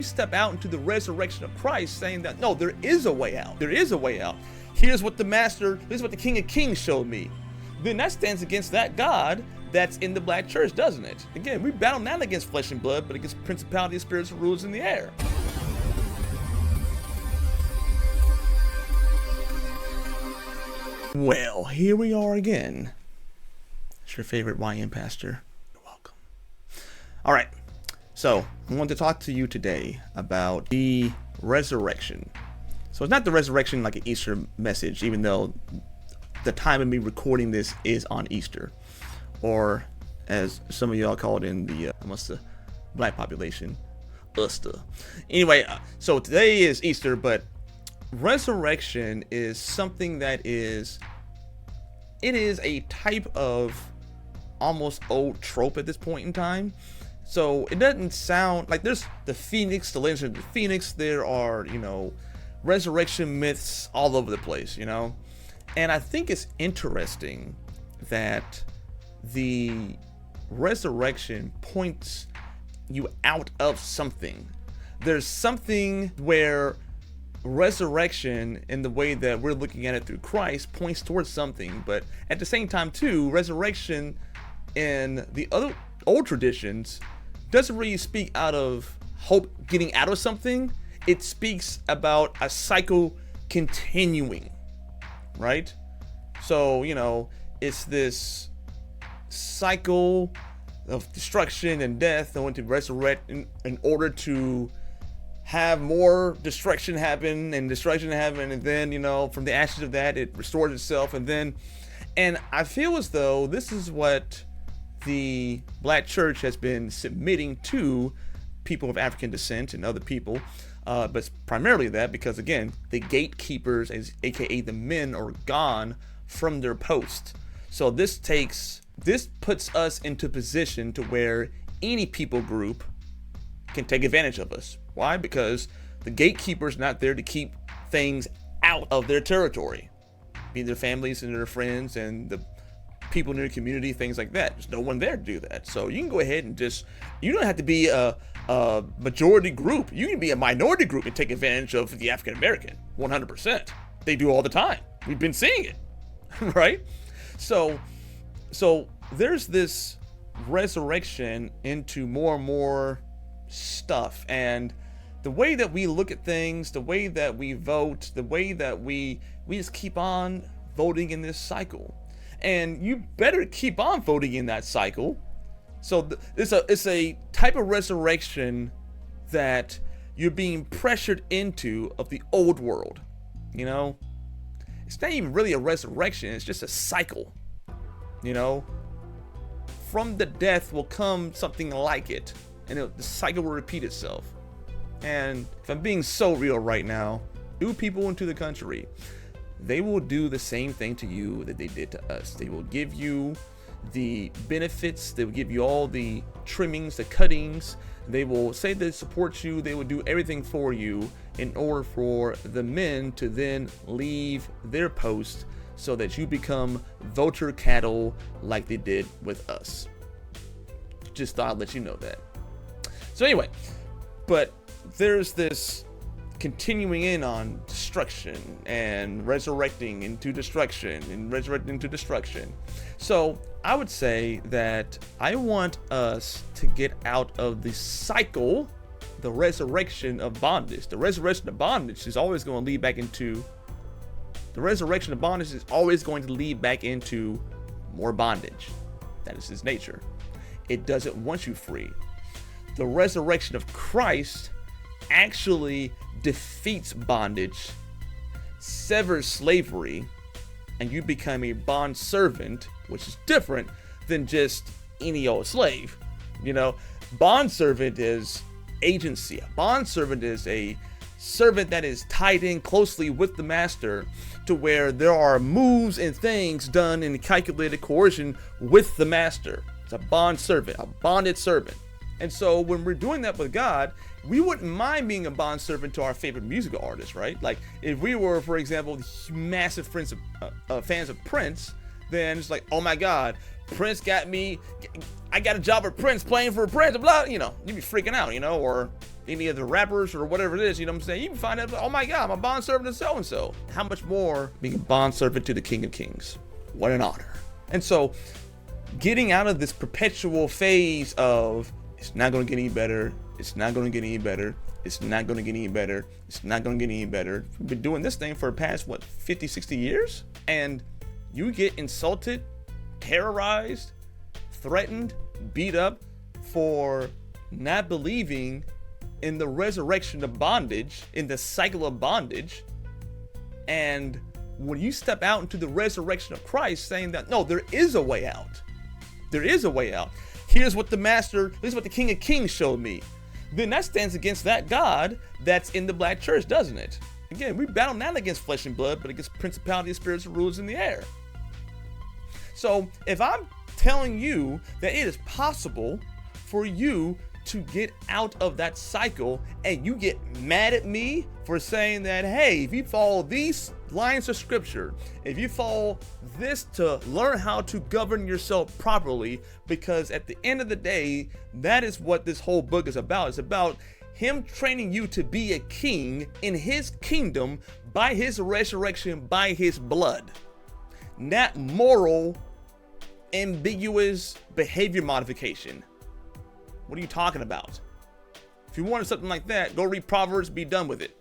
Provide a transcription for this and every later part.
We step out into the resurrection of Christ, saying that no, there is a way out. There is a way out. Here's what the King of Kings showed me. Then that stands against that God that's in the black church, doesn't it? Again, we battle not against flesh and blood, but against principalities, spirits, and rulers in the air. Well, here we are again. It's your favorite YN pastor. You're welcome. All right. So I want to talk to you today about the resurrection. So it's not the resurrection like an Easter message, even though the time of me recording this is on Easter, or as some of y'all call it in the black population, Uster. Anyway, so today is Easter, but resurrection is something that is a type of almost old trope at this point in time. So it doesn't sound like there's the Phoenix, the legend of the Phoenix. There are, resurrection myths all over the place, And I think it's interesting that the resurrection points you out of something. There's something where resurrection, in the way that we're looking at it through Christ, points towards something. But at the same time, too, resurrection in the other old traditions doesn't really speak out of hope getting out of something. It speaks about a cycle continuing, right? So, it's this cycle of destruction and death and want to resurrect in order to have more destruction happen, and then, from the ashes of that, it restores itself. And I feel as though this is what the black church has been submitting to people of African descent and other people, but primarily that because, again, the gatekeepers, aka the men, are gone from their post. So this puts us into position to where any people group can take advantage of us. Why? Because the gatekeeper's not there to keep things out of their territory, be their families and their friends and the people in their community, things like that. There's no one there to do that. So you can go ahead and you don't have to be a majority group. You can be a minority group and take advantage of the African American 100%. They do all the time. We've been seeing it, right? So there's this resurrection into more and more stuff, and the way that we look at things, the way that we vote, the way that we just keep on voting in this cycle. And you better keep on voting in that cycle. So it's a type of resurrection that you're being pressured into of the old world. It's not even really a resurrection. It's just a cycle. From the death will come something like it, and the cycle will repeat itself. And if I'm being so real right now, new people into the country, they will do the same thing to you that they did to us. They will give you the benefits. They will give you all the trimmings, the cuttings. They will say they support you. They will do everything for you in order for the men to then leave their post so that you become voter cattle like they did with us. Just thought I'd let you know that. So anyway, but there's this continuing in on destruction and resurrecting into destruction and resurrecting into destruction. So I would say that I want us to get out of the cycle, the resurrection of bondage. The resurrection of bondage is always going to lead back into more bondage. That is his nature. It doesn't want you free. The resurrection of Christ actually defeats bondage, severs slavery, and you become a bond servant, which is different than just any old slave. Bond servant is agency. A bond servant is a servant that is tied in closely with the master, to where there are moves and things done in calculated coercion with the master. It's a bond servant, a bonded servant. And so when we're doing that with God, we wouldn't mind being a bond servant to our favorite musical artist, right? Like if we were, for example, massive fans of Prince, then it's like, oh my God, Prince got me, I got a job at Prince playing for Prince, blah, you'd be freaking out, or any of the rappers or whatever it is, you know what I'm saying? You can find out, oh my God, I'm a bondservant to so-and-so. How much more being a bondservant to the King of Kings? What an honor. And so getting out of this perpetual phase of, it's not going to get any better, it's not going to get any better, it's not going to get any better, it's not going to get any better. We've been doing this thing for the past, 50, 60 years? And you get insulted, terrorized, threatened, beat up for not believing in the resurrection of bondage, in the cycle of bondage. And when you step out into the resurrection of Christ, saying that, no, there is a way out. There is a way out. Here's what the King of Kings showed me. Then that stands against that God that's in the black church, doesn't it? Again, we battle not against flesh and blood, but against principalities, spirits, and rulers in the air. So if I'm telling you that it is possible for you to get out of that cycle, and you get mad at me for saying that, hey, if you follow these lines of scripture, if you follow this to learn how to govern yourself properly, because at the end of the day, that is what this whole book is about. It's about him training you to be a king in his kingdom by his resurrection, by his blood. Not moral, ambiguous behavior modification. What are you talking about? If you wanted something like that, go read Proverbs, be done with it.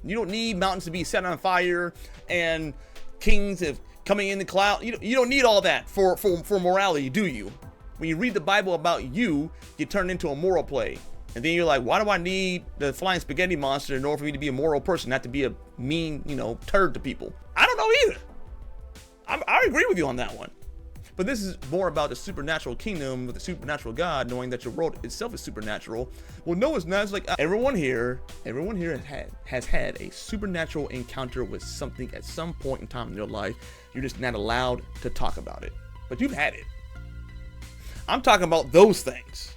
You don't need mountains to be set on fire and kings coming in the cloud. You don't need all that for morality, do you? When you read the Bible about you turn into a moral play. And then you're like, why do I need the flying spaghetti monster in order for me to be a moral person, not to be a mean, turd to people? I don't know either. I agree with you on that one. But this is more about the supernatural kingdom with the supernatural God, knowing that your world itself is supernatural. Well, no, it's not. It's like everyone here has had a supernatural encounter with something at some point in time in your life. You're just not allowed to talk about it, but you've had it. I'm talking about those things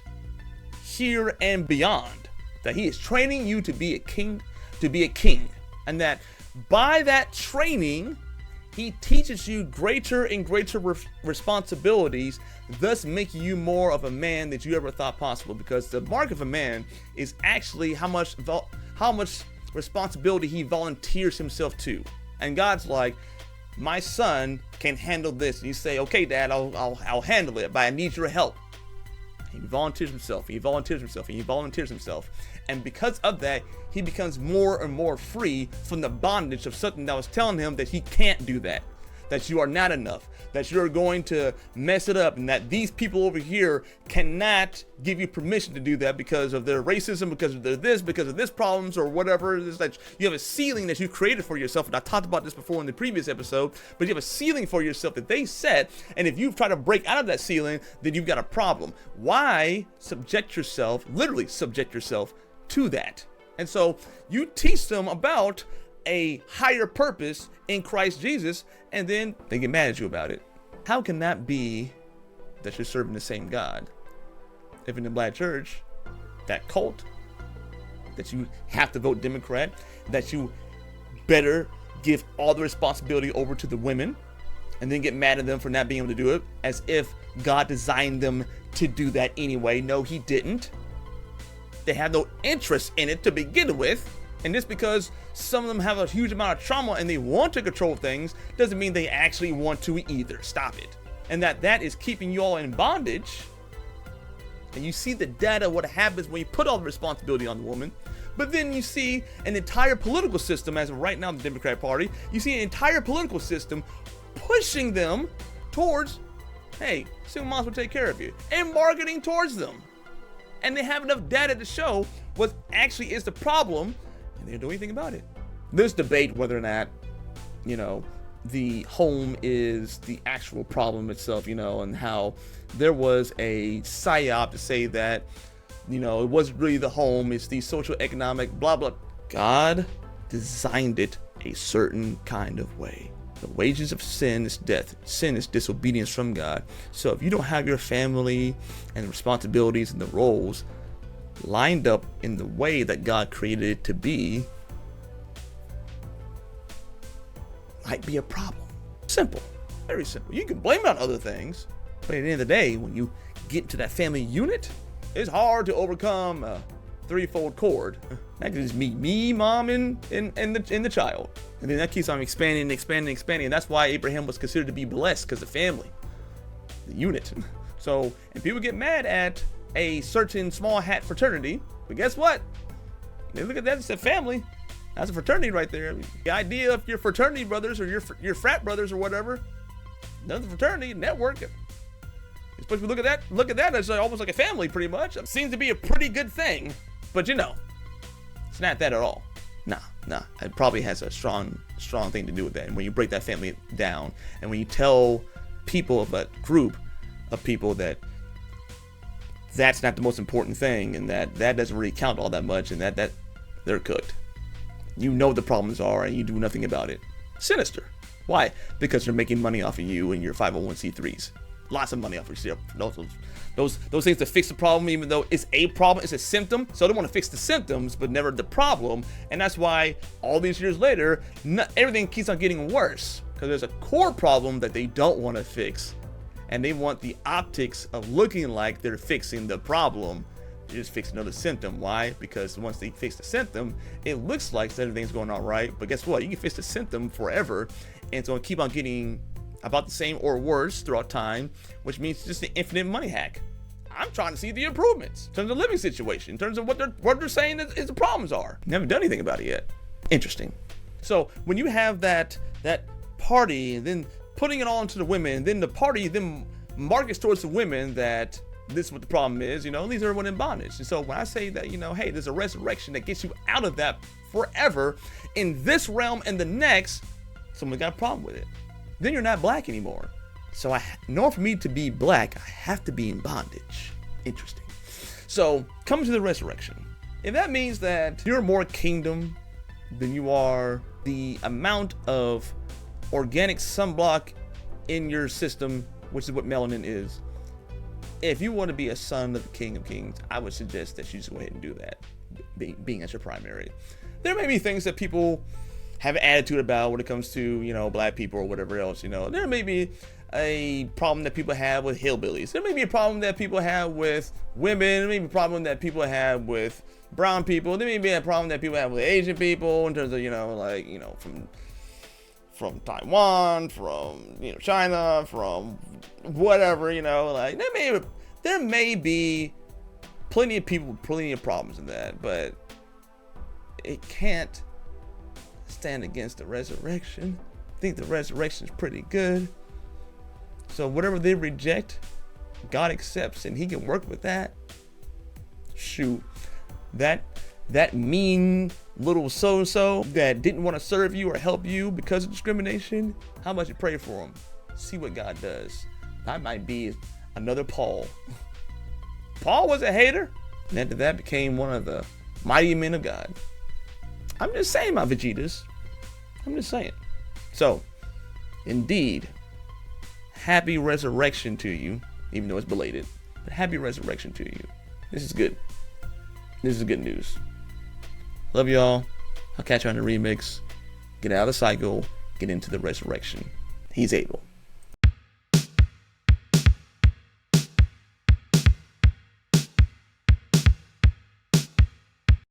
here and beyond, that he is training you to be a king, and that by that training, he teaches you greater and greater responsibilities, thus making you more of a man than you ever thought possible. Because the mark of a man is actually how much responsibility he volunteers himself to. And God's like, my son can handle this. And you say, okay, Dad, I'll handle it, but I need your help. He volunteers himself. He volunteers himself. He volunteers himself. And because of that, he becomes more and more free from the bondage of something that was telling him that he can't do that you are not enough, that you're going to mess it up, and that these people over here cannot give you permission to do that because of their racism, because of their this, because of this problems, or whatever it is. That you have a ceiling that you created for yourself. And I talked about this before in the previous episode, but you have a ceiling for yourself that they set, and if you try to break out of that ceiling, then you've got a problem. Why literally subject yourself to that? And so you teach them about a higher purpose in Christ Jesus, and then they get mad at you about it. How can that be that you're serving the same God? If in the black church, that cult, that you have to vote Democrat, that you better give all the responsibility over to the women, and then get mad at them for not being able to do it, as if God designed them to do that anyway. No, he didn't. They have no interest in it to begin with. And just because some of them have a huge amount of trauma and they want to control things doesn't mean they actually want to either. Stop it. And that is keeping you all in bondage. And you see the data, what happens when you put all the responsibility on the woman. But then you see an entire political system, as of right now, the Democratic Party, you see an entire political system pushing them towards, hey, single moms will take care of you, and marketing towards them. And they have enough data to show what actually is the problem, and they don't do anything about it. There's debate whether or not, the home is the actual problem itself, and how there was a psyop to say that, it wasn't really the home, it's the social economic blah blah. God designed it a certain kind of way. The wages of sin is death. Sin is disobedience from God. So if you don't have your family and the responsibilities and the roles lined up in the way that God created it to be, might be a problem. Simple. Very simple. You can blame it on other things, but at the end of the day, when you get to that family unit, it's hard to overcome threefold cord. That can just be me, mom, and the child. And then that keeps on expanding. And that's why Abraham was considered to be blessed, because the family, the unit. So, and people get mad at a certain small hat fraternity, but guess what? They look at that as a family. That's a fraternity right there. The idea of your fraternity brothers or your frat brothers or whatever, another fraternity network. You're supposed to look at that as almost like a family, pretty much. It seems to be a pretty good thing, but it's not that at all. Nah. It probably has a strong thing to do with that. And when you break that family down, and when you tell people of a group of people that that's not the most important thing, and that doesn't really count all that much, and that they're cooked. You know the problems are, and you do nothing about it. Sinister. Why? Because they're making money off of you and your 501c3s. Lots of money off of you. Those things to fix the problem, even though it's a problem, it's a symptom. So they want to fix the symptoms, but never the problem. And that's why all these years later, everything keeps on getting worse, because there's a core problem that they don't want to fix. And they want the optics of looking like they're fixing the problem. They're just fixing another symptom. Why? Because once they fix the symptom, it looks like everything's going all right. But guess what? You can fix the symptom forever, and it's going to keep on getting about the same or worse throughout time, which means just an infinite money hack. I'm trying to see the improvements in terms of living situation, in terms of what they're saying is the problems are. Never done anything about it yet. Interesting. So when you have that party, and then putting it all into the women, then the party then markets towards the women that this is what the problem is, leaves everyone in bondage. And so when I say that, hey, there's a resurrection that gets you out of that forever in this realm and the next, someone got a problem with it. Then you're not black anymore. So in order for me to be black, I have to be in bondage. Interesting. So coming to the resurrection. If that means that you're more kingdom than you are the amount of organic sunblock in your system, which is what melanin is. If you want to be a son of the King of Kings, I would suggest that you just go ahead and do that, being as your primary. There may be things that people have an attitude about when it comes to, black people or whatever else, There may be a problem that people have with hillbillies. There may be a problem that people have with women. There may be a problem that people have with brown people. There may be a problem that people have with Asian people in terms of, from Taiwan, from China, from whatever, there may be plenty of people with plenty of problems in that, but it can't stand against the resurrection. I think the resurrection is pretty good. So whatever they reject, God accepts, and he can work with that. Shoot, that mean little so-so that didn't want to serve you or help you because of discrimination, how about you pray for them? See what God does. That might be another Paul. Paul was a hater, and after that became one of the mighty men of God. I'm just saying, my Vegetas. I'm just saying. So, indeed, happy resurrection to you, even though it's belated, but happy resurrection to you. This is good. This is good news. Love y'all. I'll catch you on the remix. Get out of the cycle. Get into the resurrection. He's able.